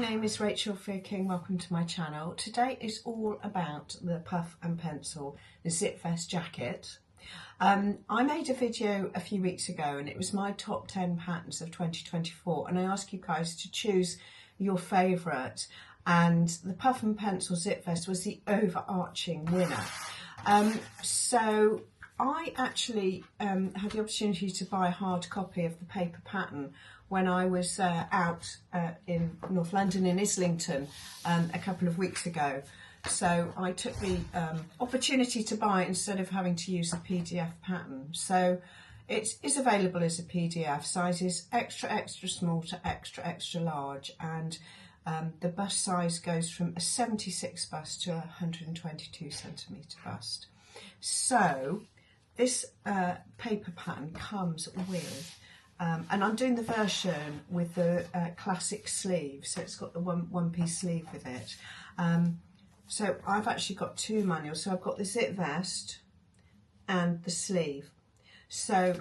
My name is Rachel King. Welcome to my channel. Today is all about the Puff and Pencil zip vest jacket. I made a video a few weeks ago and it was my top 10 patterns of 2024, and I asked you guys to choose your favourite, and the Puff and Pencil zip vest was the overarching winner. So I actually had the opportunity to buy a hard copy of the paper pattern when I was out in North London in Islington a couple of weeks ago. So I took the opportunity to buy it instead of having to use a PDF pattern. So it is available as a PDF, sizes extra small to extra large, and the bust size goes from a 76 bust to a 122 centimetre bust. So this paper pattern comes with and I'm doing the version with the classic sleeve, so it's got the one piece sleeve with it. So I've actually got two manuals. So I've got the zip vest and the sleeve. So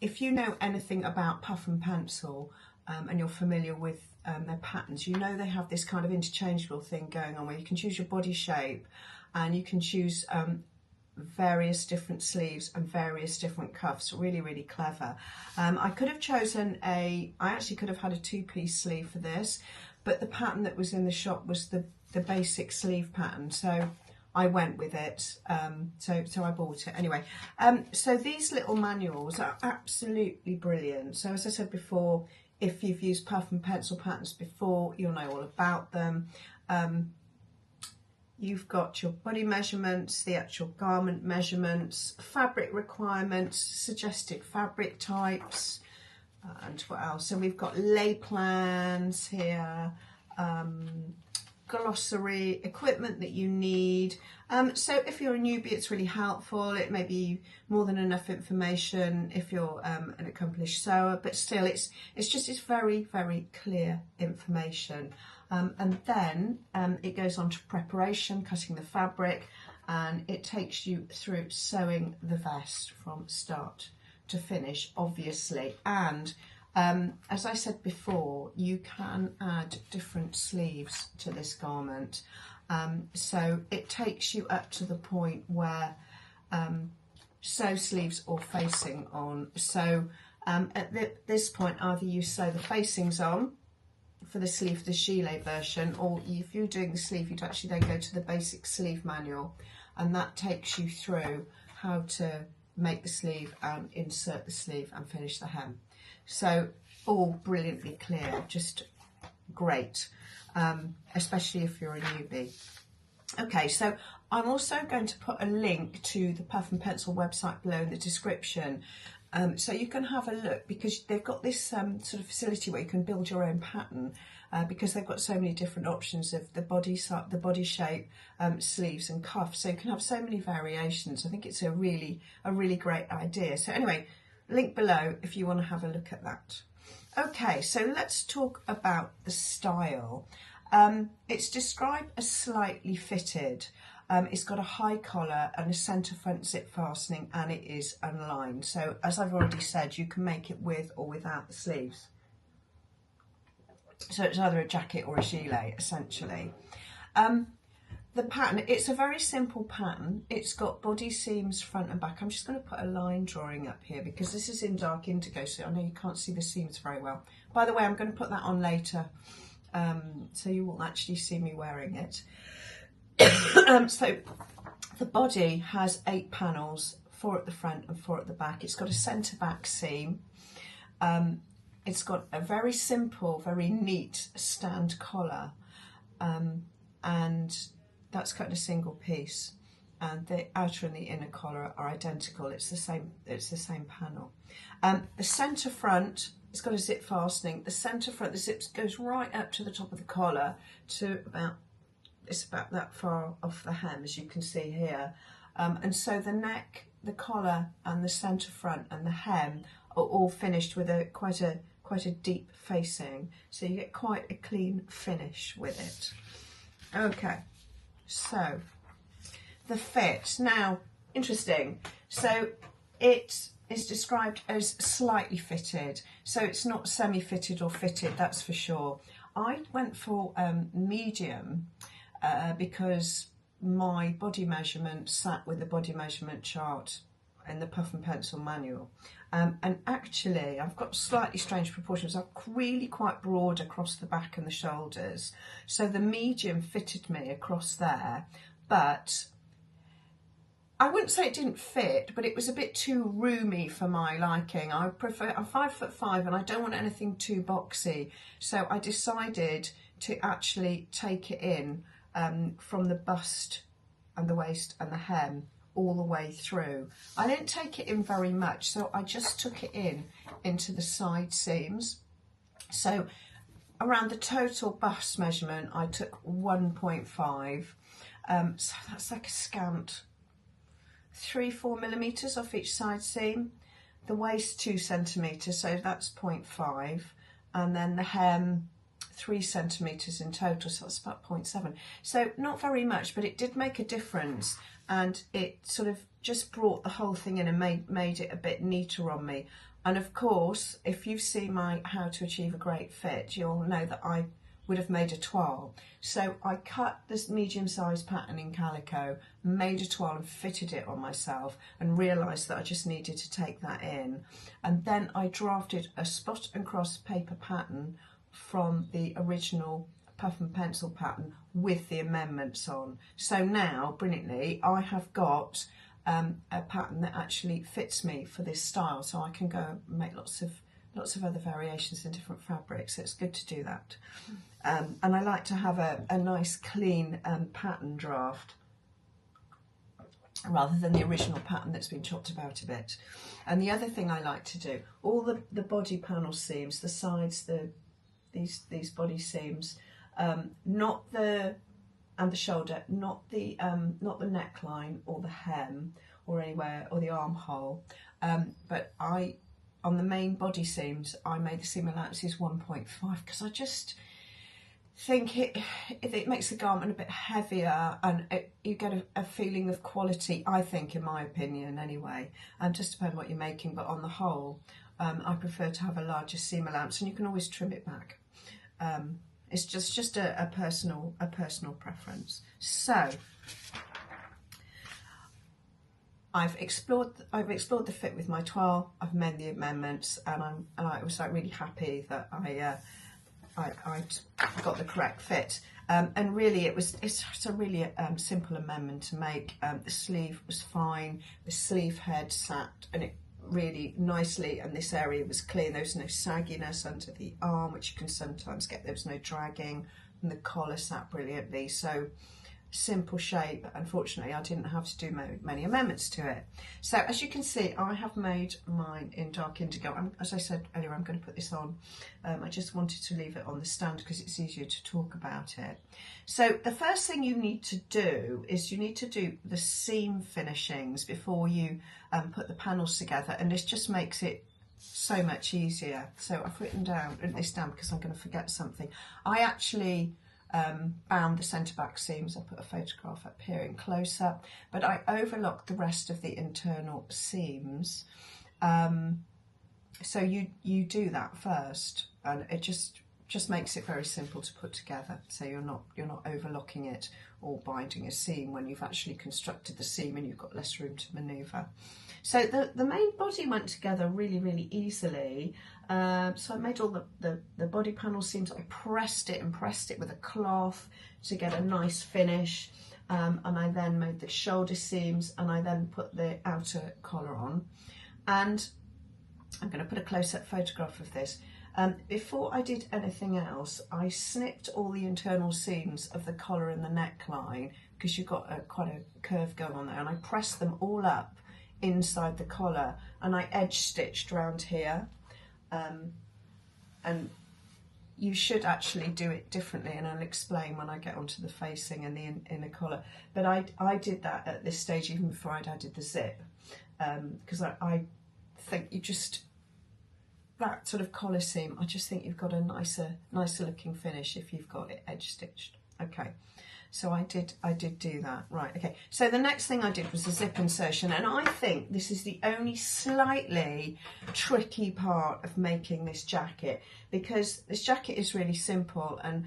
if you know anything about Puff and Pencil and you're familiar with their patterns, you know they have this kind of interchangeable thing going on where you can choose your body shape and you can choose various different sleeves and various different cuffs. Really clever. I could have chosen I actually could have had a two-piece sleeve for this, but the pattern that was in the shop was the basic sleeve pattern, so I went with it. So I bought it anyway. So these little manuals are absolutely brilliant. So as I said before, if you've used Puff and Pencil patterns before, you'll know all about them. You've got your body measurements, the actual garment measurements, fabric requirements, suggested fabric types, and what else? So we've got lay plans here, glossary, equipment that you need. So if you're a newbie, it's really helpful. It may be more than enough information if you're an accomplished sewer, but still it's very clear information. And then it goes on to preparation, cutting the fabric, and it takes you through sewing the vest from start to finish, obviously. And as I said before, you can add different sleeves to this garment. So it takes you up to the point where sew sleeves or facing on. So at this point, either you sew the facings on for the sleeve, the gilet version, or if you're doing the sleeve, you'd actually then go to the basic sleeve manual, and that takes you through how to make the sleeve and insert the sleeve and finish the hem. So all brilliantly clear, just great, especially if you're a newbie. Okay, so I'm also going to put a link to the Puff and Pencil website below in the description, so you can have a look, because they've got this sort of facility where you can build your own pattern, because they've got so many different options of the body shape, sleeves and cuffs, so you can have so many variations. I think it's a really great idea. So anyway, link below if you want to have a look at that. Okay, so let's talk about the style. It's described as slightly fitted. It's got a high collar and a centre front zip fastening, and it is unlined. So as I've already said, you can make it with or without the sleeves. So it's either a jacket or a gilet, essentially. The pattern, it's a very simple pattern. It's got body seams front and back. I'm just going to put a line drawing up here because this is in dark indigo, so I know you can't see the seams very well. By the way, I'm going to put that on later, so you won't actually see me wearing it. So the body has 8 panels, 4 at the front and 4 at the back. It's got a centre back seam. It's got a very simple, very neat stand collar, and that's cut in a single piece. And the outer and the inner collar are identical. It's the same panel. The centre front, it's got a zip fastening. The centre front, the zip goes right up to the top of the collar to it's about that far off the hem, as you can see here. And so the neck, the collar and the centre front and the hem are all finished with quite a deep facing. So you get quite a clean finish with it. Okay, so the fit. Now, interesting. So it is described as slightly fitted. So it's not semi-fitted or fitted, that's for sure. I went for medium because my body measurement sat with the body measurement chart in the Puff and Pencil manual. And actually I've got slightly strange proportions. I'm really quite broad across the back and the shoulders, so the medium fitted me across there, but I wouldn't say it didn't fit, but it was a bit too roomy for my liking. I'm 5'5" and I don't want anything too boxy, so I decided to actually take it in from the bust and the waist and the hem all the way through. I didn't take it in very much, so I just took it in into the side seams. So around the total bust measurement I took 1.5, so that's like a scant 3-4 millimeters off each side seam. The waist 2 centimeters, so that's 0.5, and then the hem 3 centimeters in total, so that's about 0.7. So not very much, but it did make a difference, and it sort of just brought the whole thing in and made it a bit neater on me. And of course, if you've seen my How to Achieve a Great Fit, you'll know that I would have made a toile. So I cut this medium-sized pattern in calico, made a toile and fitted it on myself, and realised that I just needed to take that in. And then I drafted a spot and cross paper pattern from the original Puff and Pencil pattern with the amendments on. So now, brilliantly, I have got a pattern that actually fits me for this style, so I can go and make lots of other variations in different fabrics. So it's good to do that. And I like to have a nice clean pattern draft rather than the original pattern that's been chopped about a bit. And the other thing I like to do, all the body panel seams, the sides, these body seams, not the shoulder, not the neckline or the hem or anywhere, or the armhole, but on the main body seams I made the seam allowances 1.5 because I just think it makes the garment a bit heavier, and you get a feeling of quality, I think, in my opinion anyway, and just depends what you're making, but on the whole I prefer to have a larger seam allowance, and you can always trim it back. It's just a personal preference. So I've explored the fit with my toile. I've made the amendments, and I was like really happy that I'd got the correct fit. And really, it's a really simple amendment to make. The sleeve was fine. The sleeve head sat and it really nicely, and this area was clean. There was no sagginess under the arm, which you can sometimes get. There was no dragging, and the collar sat brilliantly. So simple shape. Unfortunately, I didn't have to do many amendments to it. So as you can see, I have made mine in dark indigo. As I said earlier, I'm going to put this on. I just wanted to leave it on the stand because it's easier to talk about it. So the first thing you need to do is you need to do the seam finishings before you put the panels together, and this just makes it so much easier. So I've written this down because I'm going to forget something. I actually bound the centre back seams. I put a photograph up here in close up, but I overlocked the rest of the internal seams. So you do that first, and it just makes it very simple to put together. So you're not overlocking it or binding a seam when you've actually constructed the seam and you've got less room to manoeuvre. So the main body went together really easily. So I made all the body panel seams. I pressed it with a cloth to get a nice finish, and I then made the shoulder seams, and I then put the outer collar on. And I'm going to put a close-up photograph of this. Before I did anything else, I snipped all the internal seams of the collar and the neckline, because you've got quite a curve going on there, and I pressed them all up inside the collar, and I edge stitched around here. And you should actually do it differently, and I'll explain when I get onto the facing and the inner collar. But I did that at this stage even before I'd added the zip, because I think that sort of collar seam, I just think you've got a nicer looking finish if you've got it edge stitched. Okay, so I did do that. Right, okay. So the next thing I did was the zip insertion, and I think this is the only slightly tricky part of making this jacket, because this jacket is really simple, and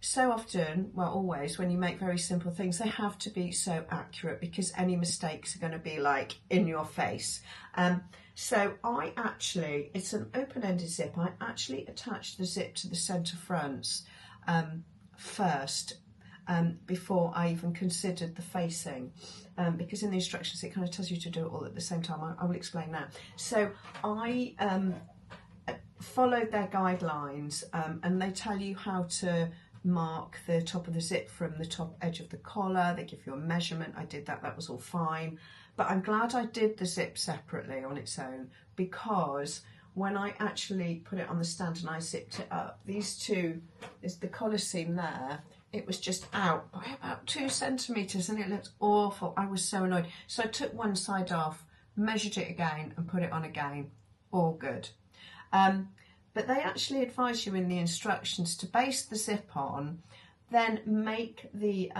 so often, well always, when you make very simple things, they have to be so accurate because any mistakes are going to be like in your face. So I actually, it's an open-ended zip, I actually attached the zip to the centre fronts first, before I even considered the facing, because in the instructions it kind of tells you to do it all at the same time. I will explain now. So I followed their guidelines, and they tell you how to mark the top of the zip from the top edge of the collar. They give you a measurement. I did that, that was all fine. But I'm glad I did the zip separately on its own, because when I actually put it on the stand and I zipped it up, these two, is the collar seam there, it was just out by about 2 centimetres and it looked awful. I was so annoyed. So I took one side off, measured it again and put it on again. All good. But they actually advise you in the instructions to base the zip on, then make the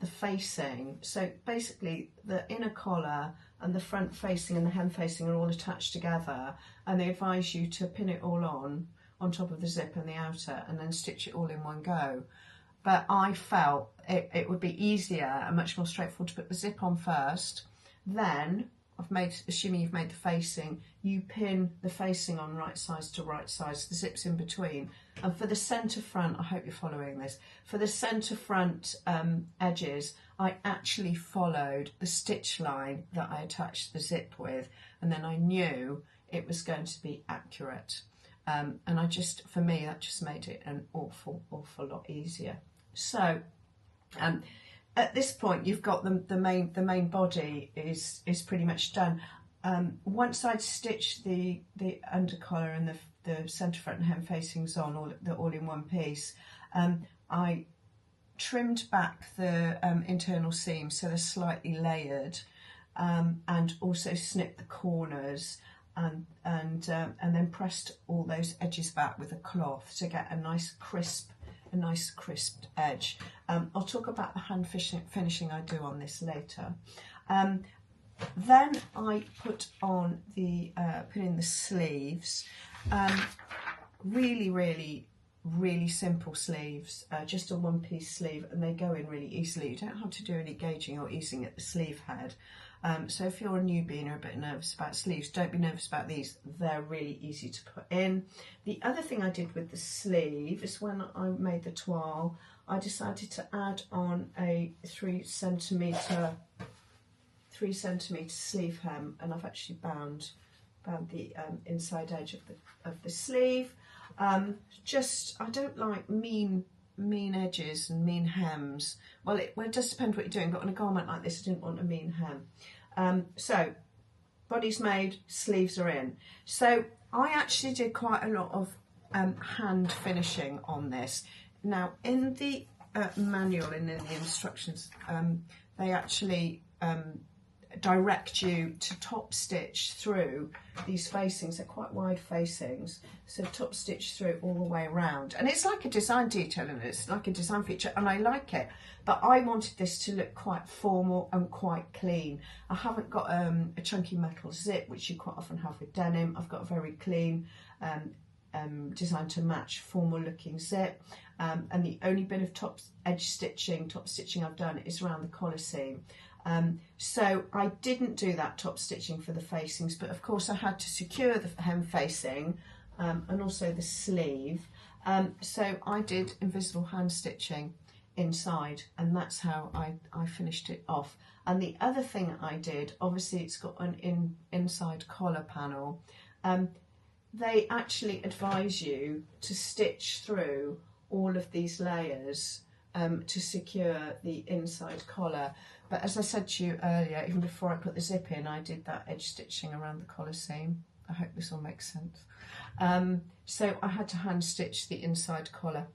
facing. So basically the inner collar and the front facing and the hem facing are all attached together, and they advise you to pin it all on top of the zip and the outer, and then stitch it all in one go. But I felt it would be easier and much more straightforward to put the zip on first, then assuming you've made the facing, you pin the facing on right sides to right sides, the zip's in between. And for the centre front, I hope you're following this, for the centre front edges, I actually followed the stitch line that I attached the zip with, and then I knew it was going to be accurate. And for me, that just made it an awful lot easier. So, at this point, you've got the main body is pretty much done. Once I'd stitched the under collar and the centre front and hem facings on all in one piece, I trimmed back the internal seams so they're slightly layered, and also snipped the corners, and then pressed all those edges back with a cloth to get a nice crisped edge. I'll talk about the hand finishing I do on this later. Then I put in the sleeves. Really simple sleeves, just a one-piece sleeve, and they go in really easily. You don't have to do any gauging or easing at the sleeve head. So if you're a newbie and are a bit nervous about sleeves, don't be nervous about these. They're really easy to put in. The other thing I did with the sleeve is when I made the toile, I decided to add on a 3 centimetre sleeve hem, and I've actually bound the inside edge of the sleeve. I don't like mean edges and mean hems. Well, it does depend what you're doing, but on a garment like this, I didn't want a mean hem. So, body's made, sleeves are in. So, I actually did quite a lot of hand finishing on this. Now, in the manual and in the instructions, they actually direct you to top stitch through these facings. They're quite wide facings, so top stitch through all the way around, and it's like a design detail and it's like a design feature, and I like it, but I wanted this to look quite formal and quite clean. I haven't got a chunky metal zip, which you quite often have with denim. I've got a very clean design to match formal looking zip, and the only bit of top stitching I've done is around the collar seam. So I didn't do that top stitching for the facings, but of course I had to secure the hem facing and also the sleeve. So I did invisible hand stitching inside, and that's how I finished it off. And the other thing I did, obviously it's got an inside collar panel. They actually advise you to stitch through all of these layers to secure the inside collar. But as I said to you earlier, even before I put the zip in, I did that edge stitching around the collar seam. I hope this all makes sense. So I had to hand stitch the inside collar.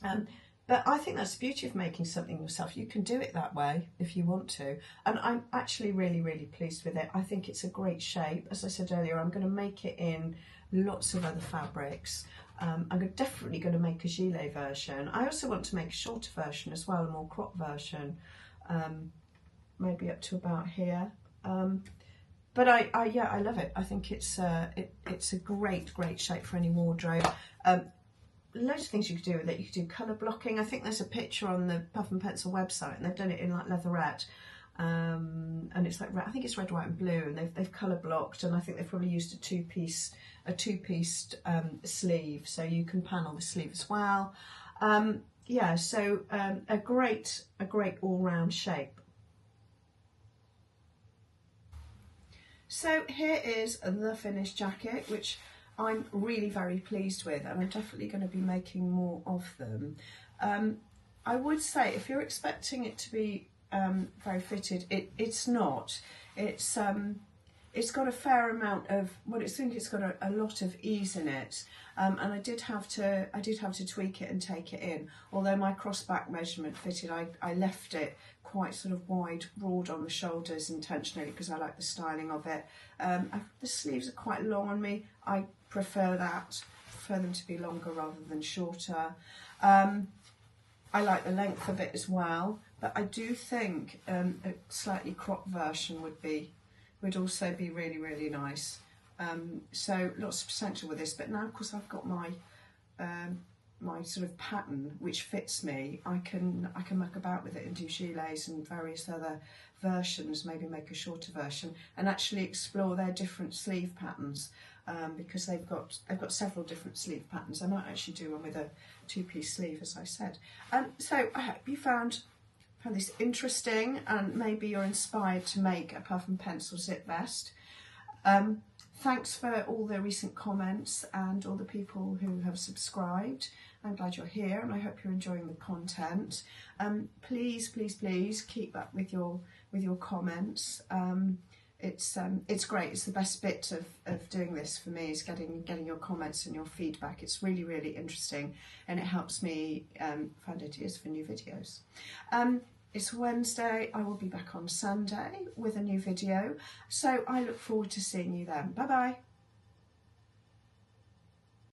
But I think that's the beauty of making something yourself. You can do it that way if you want to. And I'm actually really pleased with it. I think it's a great shape. As I said earlier, I'm going to make it in lots of other fabrics. I'm definitely going to make a gilet version. I also want to make a shorter version as well, a more crop version, maybe up to about here. But yeah, I love it. I think it's a great shape for any wardrobe. Loads of things you could do with it. You could do colour blocking. I think there's a picture on the Puff and Pencil website, and they've done it in like leatherette. And it's like, I think it's red, white and blue, and they've colour blocked, and I think they've probably used a two-piece sleeve, so you can panel the sleeve as well. Yeah, so a great all-round shape. So here is the finished jacket, which I'm really very pleased with, and I'm definitely going to be making more of them. I would say if you're expecting it to be very fitted, it's not. It's got a fair amount of, well, I think it's got a lot of ease in it, and I did have to tweak it and take it in. Although my crossback measurement fitted, I left it quite sort of wide, broad on the shoulders intentionally because I like the styling of it. The sleeves are quite long on me. I prefer that. Prefer them to be longer rather than shorter. I like the length of it as well, but I do think a slightly cropped version would also be really nice. So lots of potential with this, but now of course I've got my my sort of pattern which fits me. I can muck about with it and do gilets and various other versions, maybe make a shorter version and actually explore their different sleeve patterns, because they've got several different sleeve patterns. I might actually do one with a two-piece sleeve, as I said. So I hope you found this interesting, and maybe you're inspired to make a Puff and Pencil zip vest. Thanks for all the recent comments and all the people who have subscribed. I'm glad you're here, and I hope you're enjoying the content. Please keep up with your comments. It's great. It's the best bit of doing this for me, is getting your comments and your feedback. It's really interesting, and it helps me find ideas for new videos. It's Wednesday. I will be back on Sunday with a new video, so I look forward to seeing you then. Bye bye.